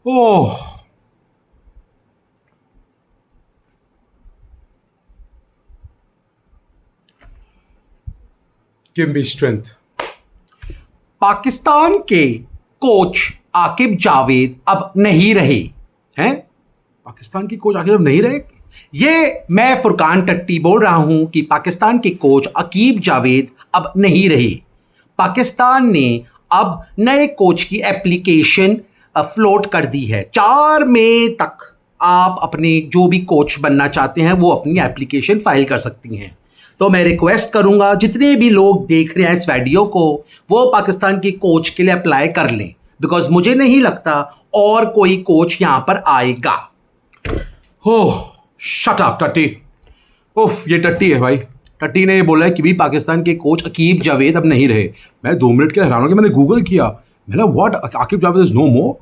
Oh, give me strength. Pakistan के coach Aqib Javed अब नहीं रहे हैं। पाकिस्तान के कोच आकिब नहीं रहे। ये मैं फुरकान टट्टी बोल रहा हूं कि पाकिस्तान के कोच आकिब जावेद अब नहीं रहे। पाकिस्तान ने अब नए कोच की एप्लीकेशन फ्लोट कर दी है। 4 मई तक आप अपने जो भी कोच बनना चाहते हैं वो अपनी एप्लीकेशन फाइल कर सकती हैं। तो मैं रिक्वेस्ट करूंगा जितने भी लोग देख रहे हैं इस वीडियो को वो पाकिस्तान की कोच के लिए अप्लाई कर लें, बिकॉज मुझे नहीं लगता और कोई कोच यहां पर आएगा। हो शट अप टट्टी। उफ, ये टट्टी है भाई। टट्टी ने ये बोला है कि भी पाकिस्तान के कोच आकिब जावेद अब नहीं रहे। मैं 2 मिनट के हैरान हो गया, मैंने गूगल किया, मैंने what, Aaqib Javed is no more.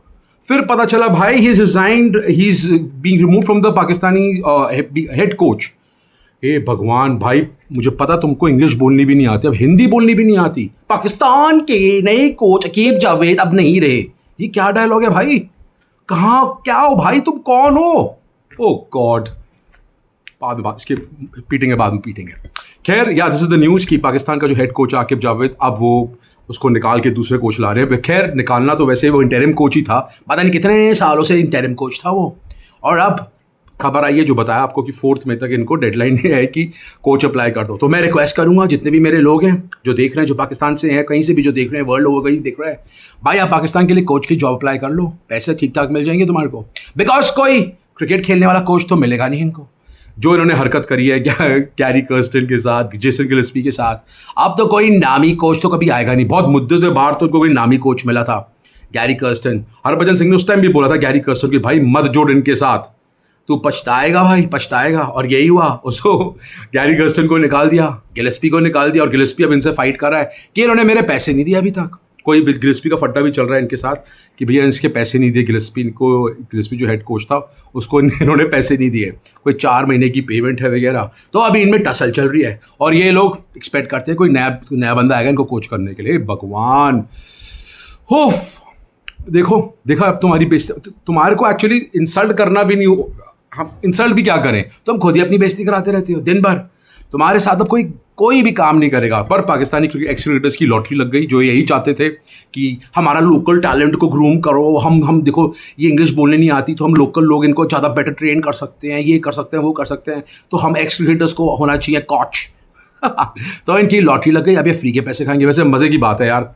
फिर पता चला भाई he is resigned, he is being remove from the Pakistani head coach. ए भगवान भाई, मुझे पता तुमको इंग्लिश बोलनी भी नहीं आती, अब हिंदी बोलनी भी नहीं आती। पाकिस्तान के नए कोच आकिब जावेद अब नहीं रहे। ये क्या डायलॉग है भाई? कहाँ क्या हो भाई, तुम कौन हो? ओ गॉड, बाद में इसके पीटेंगे, बाद में पीटेंगे। खैर या दिस इज द न्यूज़ कि पाकिस्तान का जो हेड कोच आकिब जावेद, अब वो उसको निकाल के दूसरे कोच ला रहे हैं। खैर निकालना तो वैसे वो इंटरिम कोच ही था, पता नहीं कितने सालों से इंटरिम कोच था वो। और अब खबर आई है जो बताया आपको कि 4 मई तक इनको डेडलाइन है कि कोच अप्लाई कर दो। तो मैं रिक्वेस्ट करूंगा जितने भी मेरे लोग हैं जो देख रहे हैं, जो पाकिस्तान से हैं, कहीं से भी जो देख रहे हैं, वर्ल्ड ओवर कहीं देख रहे हैं, भाई आप पाकिस्तान के लिए कोच की जॉब अप्लाई कर लो, पैसे ठीक ठाक मिल जाएंगे तुम्हारे को। बिकॉज कोई क्रिकेट खेलने वाला कोच तो मिलेगा नहीं इनको। जो इन्होंने हरकत करी है गैरी कर्स्टन के साथ, जेसन गिलेस्पी के साथ, अब तो कोई नामी कोच तो कभी आएगा नहीं। बहुत मुद्दे से बाहर तो उनको कोई नामी कोच मिला था, गैरी कर्स्टन। हरभजन सिंह ने उस टाइम भी बोला था गैरी कर्स्टन कि भाई मत जोड़ इनके साथ, तू पछताएगा भाई, पछताएगा। और यही हुआ, उसको गैरी कर्स्टन को निकाल दिया, गिलेस्पी को निकाल दिया। और गिलेस्पी अब इनसे फाइट कर रहा है कि इन्होंने मेरे पैसे नहीं दिए अभी तक। कोई गिलेस्पी का फट्टा भी चल रहा है इनके साथ कि भैया इसके पैसे नहीं दिए गिलेस्पी को। गिलेस्पी जो हेड कोच था उसको इन्होंने पैसे नहीं दिए, कोई 4 महीने की पेमेंट है वगैरह। तो अभी इनमें टसल चल रही है और ये लोग एक्सपेक्ट करते हैं कोई नया बंदा आएगा इनको कोच करने के लिए। भगवान हो, देखो देखा अब तुम्हारी बेइज्जती, तुम्हारे को एक्चुअली इंसल्ट करना भी नहीं हो, हम इंसल्ट भी क्या करें, तुम खुद ही अपनी बेइज्जती कराते रहते हो दिन भर। तुम्हारे साथ अब कोई भी काम नहीं करेगा। पर पाकिस्तानी एक्स क्रिकेटर्स की लॉटरी लग गई, जो यही चाहते थे कि हमारा लोकल टैलेंट को ग्रूम करो। हम देखो ये इंग्लिश बोलने नहीं आती तो हम लोकल लोग इनको ज़्यादा बेटर ट्रेन कर सकते हैं, ये कर सकते हैं, वो कर सकते हैं, तो हम एक्स क्रिकेटर्स को होना चाहिए कोच। तो इनकी लॉटरी लग गई, अब ये फ्री के पैसे खाएंगे। वैसे मज़े की बात है यार,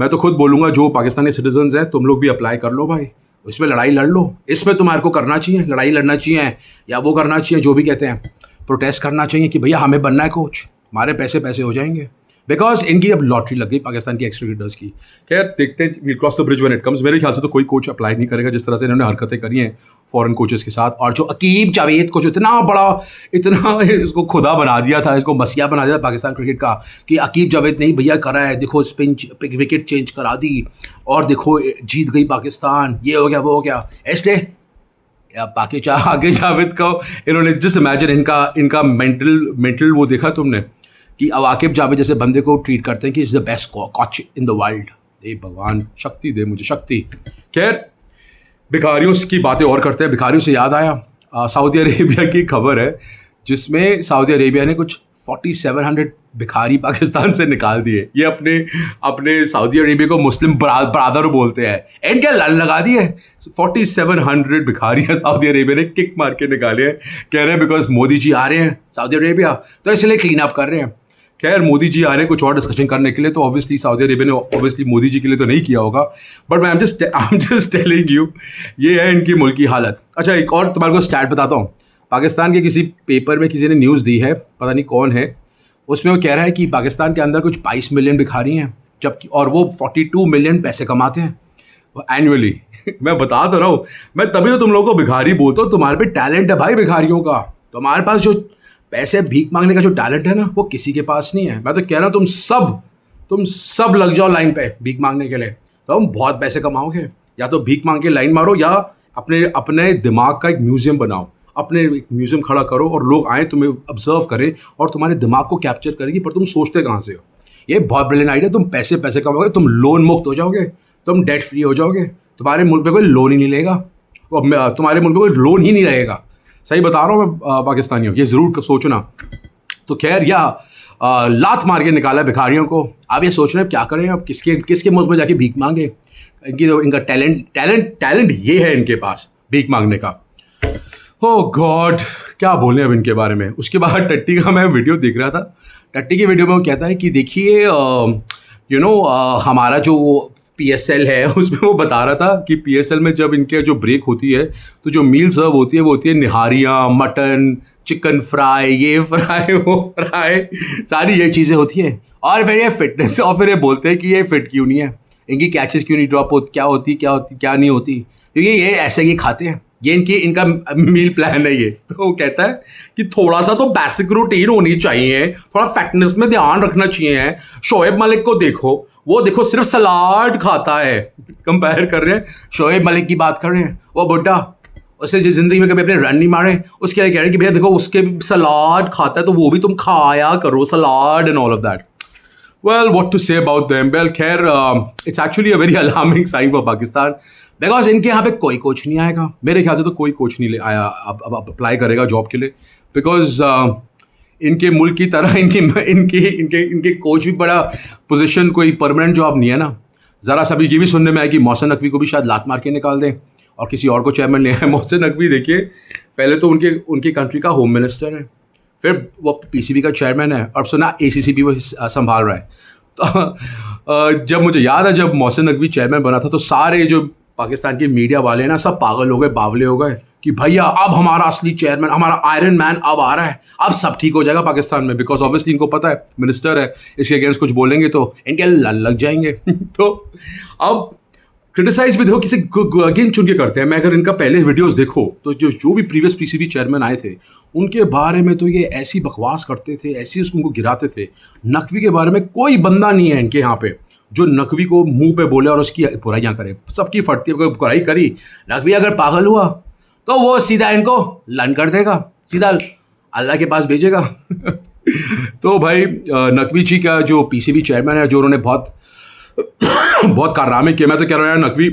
मैं तो खुद बोलूँगा जो पाकिस्तानी सिटीजन्स हैं तुम लोग भी अप्लाई कर लो भाई, उसमें लड़ाई लड़ लो। इसमें तुम्हारे को करना चाहिए, लड़ाई लड़ना चाहिए या वो करना चाहिए जो भी कहते हैं, प्रोटेस्ट करना चाहिए कि भैया हमें बनना है कोच, हमारे पैसे पैसे हो जाएंगे। बिकॉज इनकी अब लॉटरी लग गई पाकिस्तान की एक्स क्रिकेटर्स की। खैर देखते हैं, we'll cross the bridge when it comes. मेरे ख्याल से तो कोई कोच अप्लाई नहीं करेगा जिस तरह से इन्होंने हरकतें करी हैं फॉरेन कोचेस के साथ। और जो आकिब जावेद को जो इतना बड़ा, इतना इसको खुदा बना दिया था, इसको मसीहा बना दिया था पाकिस्तान क्रिकेट का कि आकिब जावेद नहीं भैया करा है, देखो स्पिन विकेट चेंज करा दी और देखो जीत गई पाकिस्तान, ये हो गया वो हो गया। इसलिए आकिब जावेद को इन्होंने जिस इमेजिन इनका मेंटल वो देखा तुमने कि अब आकिब जावेद जैसे बंदे को ट्रीट करते हैं कि is the best coach in the world. ए भगवान शक्ति दे मुझे, शक्ति। खैर भिखारियों की बातें और करते हैं। भिखारियों से याद आया, सऊदी अरेबिया की खबर है जिसमें सऊदी अरेबिया ने कुछ 4700 भिखारी पाकिस्तान से निकाल दिए। ये अपने सऊदी अरेबिया को मुस्लिम ब्रादर बोलते हैं, इनके लन लगा दिए। 4700 भिखारी हैं सऊदी अरेबिया ने किक मार के निकाले हैं। कह रहे हैं बिकॉज मोदी जी आ रहे हैं सऊदी अरेबिया तो इसलिए क्लीन अप कर रहे हैं। खैर मोदी जी आ रहे हैं कुछ और डिस्कशन करने के लिए, तो ऑब्वियसली सऊदी अरेबिया ने ऑब्वियसली मोदी जी के लिए तो नहीं किया होगा, बट मैं I am just telling you, ये है इनकी मुल्क की हालत। अच्छा एक और तुम्हारे को स्टैट बताता हूँ। पाकिस्तान के किसी पेपर में किसी ने न्यूज़ दी है, पता नहीं कौन है, उसमें वो कह रहा है कि पाकिस्तान के अंदर कुछ 22 मिलियन भिखारी हैं, जबकि और वो 42 मिलियन पैसे कमाते हैं एनुअली। मैं बता तो रहा हूँ, मैं तभी तो तुम लोगों को भिखारी बोलता हूँ। तुम्हारे पे टैलेंट है भाई भिखारियों का, तुम्हारे पास जो पैसे भीख मांगने का जो टैलेंट है ना वो किसी के पास नहीं है। मैं तो कह रहा हूँ तुम सब लग जाओ लाइन पे भीख मांगने के लिए, तो हम बहुत पैसे कमाओगे। या तो भीख मांग के लाइन मारो या अपने दिमाग का एक म्यूजियम बनाओ, अपने एक म्यूजियम खड़ा करो और लोग आए तुम्हें ऑब्जर्व करें और तुम्हारे दिमाग को कैप्चर करेंगे, पर तुम सोचते कहाँ से हो। ये बहुत ब्रिलियंट आइडिया। तुम पैसे कमाओगे, तुम लोन मुक्त हो जाओगे, तुम डेट फ्री हो जाओगे, तुम्हारे मुल्क पे कोई लोन ही नहीं लेगा, और तुम्हारे मुल्क पे कोई लोन ही नहीं रहेगा। सही बता रहा हूँ मैं पाकिस्तानियों, ये ज़रूर सोचना। तो खैर लात मार के निकाला है भिखारियों को। आप ये सोच रहे हैं क्या करें, अब किसके मुल्क में जाके भीख मांगे। इनका टैलेंट ये है इनके पास, भीख मांगने का। ओह गॉड, क्या बोलें अब इनके बारे में। उसके बाद टट्टी का मैं वीडियो देख रहा था। टट्टी की वीडियो में वो कहता है कि देखिए हमारा जो PSL है उसमें वो बता रहा था कि PSL में जब इनके जो ब्रेक होती है तो जो मील सर्व होती है वो होती है निहारियाँ, मटन, चिकन फ्राई, ये फ्राई वो फ्राई, सारी ये चीज़ें होती हैं। और फिर ये फिटनेस, और फिर ये बोलते हैं कि ये फिट क्यों नहीं है, इनकी कैचेस क्यों नहीं ड्रॉप होती, क्या नहीं होती, क्योंकि ये ऐसे ही खाते हैं, ये इनका मील प्लान है ये। तो वो कहता है कि थोड़ा सा तो बेसिक रूटीन होनी चाहिए, थोड़ा फिटनेस में ध्यान रखना चाहिए। शोएब मलिक को देखो, वो देखो सिर्फ सलाद खाता है। कंपेयर कर रहे हैं, शोएब मलिक की बात कर रहे हैं, वो बुड्ढा, उसे जिस जिंदगी में कभी अपने रन नहीं मारे, उसके लिए कह रहे हैं कि भैया देखो उसके भी सलाद खाता है तो वो भी तुम खाया करो, salad and all of that. Well, what to say about them? Well, खैर it's actually a very alarming sign for Pakistan because इनके यहाँ पे कोई कोच नहीं आएगा। मेरे ख्याल से तो कोई कोच नहीं ले आया अब अप्लाई करेगा जॉब के लिए, बिकॉज इनके मुल्क की तरह इनके कोच भी बड़ा पोजीशन कोई परमानेंट जॉब नहीं है ना। ज़रा सा भी ये भी सुनने में आया कि मोहसिन नकवी को भी शायद लात मार के निकाल दें और किसी और को चेयरमैन ले आए। मोहसिन नकवी देखिए, पहले तो उनके कंट्री का होम मिनिस्टर है, फिर वो PCB का चेयरमैन है, और सुना ACC भी वो संभाल रहा है। तो जब मुझे याद है जब मोहसिन नकवी चेयरमैन बना था तो सारे जो पाकिस्तान के मीडिया वाले ना सब पागल हो गए, बावले हो गए कि भैया अब हमारा असली चेयरमैन, हमारा आयरन मैन अब आ रहा है, अब सब ठीक हो जाएगा पाकिस्तान में। बिकॉज ऑब्वियसली इनको पता है मिनिस्टर है, इसके अगेंस्ट कुछ बोलेंगे तो इनके लग जाएंगे। तो अब क्रिटिसाइज भी देखो किसी गिन चुन के करते हैं। मैं अगर इनका पहले वीडियोस देखो तो जो भी प्रीवियस PCB चेयरमैन आए थे उनके बारे में तो ये ऐसी बकवास करते थे, ऐसी उसको गिराते थे। नकवी के बारे में कोई बंदा नहीं है इनके यहाँ पे जो नकवी को मुंह पे बोले और उसकी बुराइयाँ करे। सबकी फटती है, कोई बुराई करी, नकवी अगर पागल हुआ तो वो सीधा इनको लन कर देगा, सीधा अल्लाह के पास भेजेगा। तो भाई नकवी जी का जो PCB चेयरमैन है, जो उन्होंने बहुत कारनामे किए, मैं तो कह रहा हूँ यार नकवी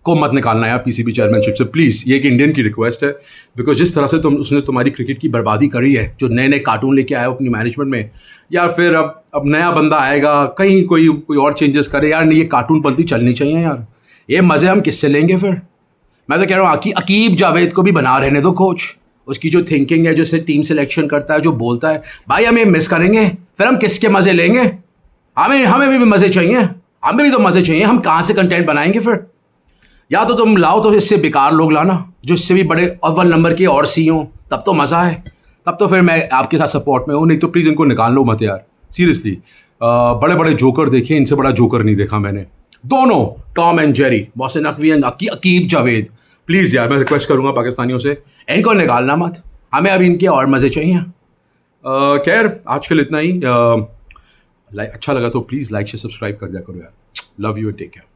को मत निकालना यार PCB चेयरमैनशिप से प्लीज़। ये एक इंडियन की रिक्वेस्ट है, बिकॉज जिस तरह से उसने तुम्हारी क्रिकेट की बर्बादी करी है, जो नए नए कार्टून लेके आया अपनी मैनेजमेंट में, यार फिर अब नया बंदा आएगा, कहीं कोई और चेंजेस करे यार, नहीं ये कार्टून पंथी चलनी चाहिए यार। ये मज़े हम किससे लेंगे फिर। मैं तो कह रहा हूँ अकीब जावेद को भी बना रहने दो कोच, उसकी जो थिंकिंग है, जो से टीम सिलेक्शन करता है, जो बोलता है, भाई हम ये मिस करेंगे, फिर हम किसके मज़े लेंगे। हमें भी मज़े चाहिए, हमें भी तो मज़े चाहिए, हम कहाँ से कंटेंट बनाएंगे फिर। या तो तुम लाओ तो इससे बेकार लोग लाना जो इससे भी बड़े अव्वल नंबर के और सी हों, तब तो मज़ा है, तब तो फिर मैं आपके साथ सपोर्ट में हूँ। नहीं तो प्लीज़ इनको निकाल लो मत यार, सीरियसली। बड़े बड़े जोकर देखे, इनसे बड़ा जोकर नहीं देखा मैंने। दोनों Tom and Jerry, Mohsin Naqvi and Aqib Javed, please यार मैं रिक्वेस्ट करूँगा पाकिस्तानियों से, इनको निकालना मत, हमें अभी इनके और मज़े चाहिए। खैर आज के लिए इतना ही। अच्छा लगा तो प्लीज़ लाइक से सब्सक्राइब कर दिया करो यार। Love you and take care.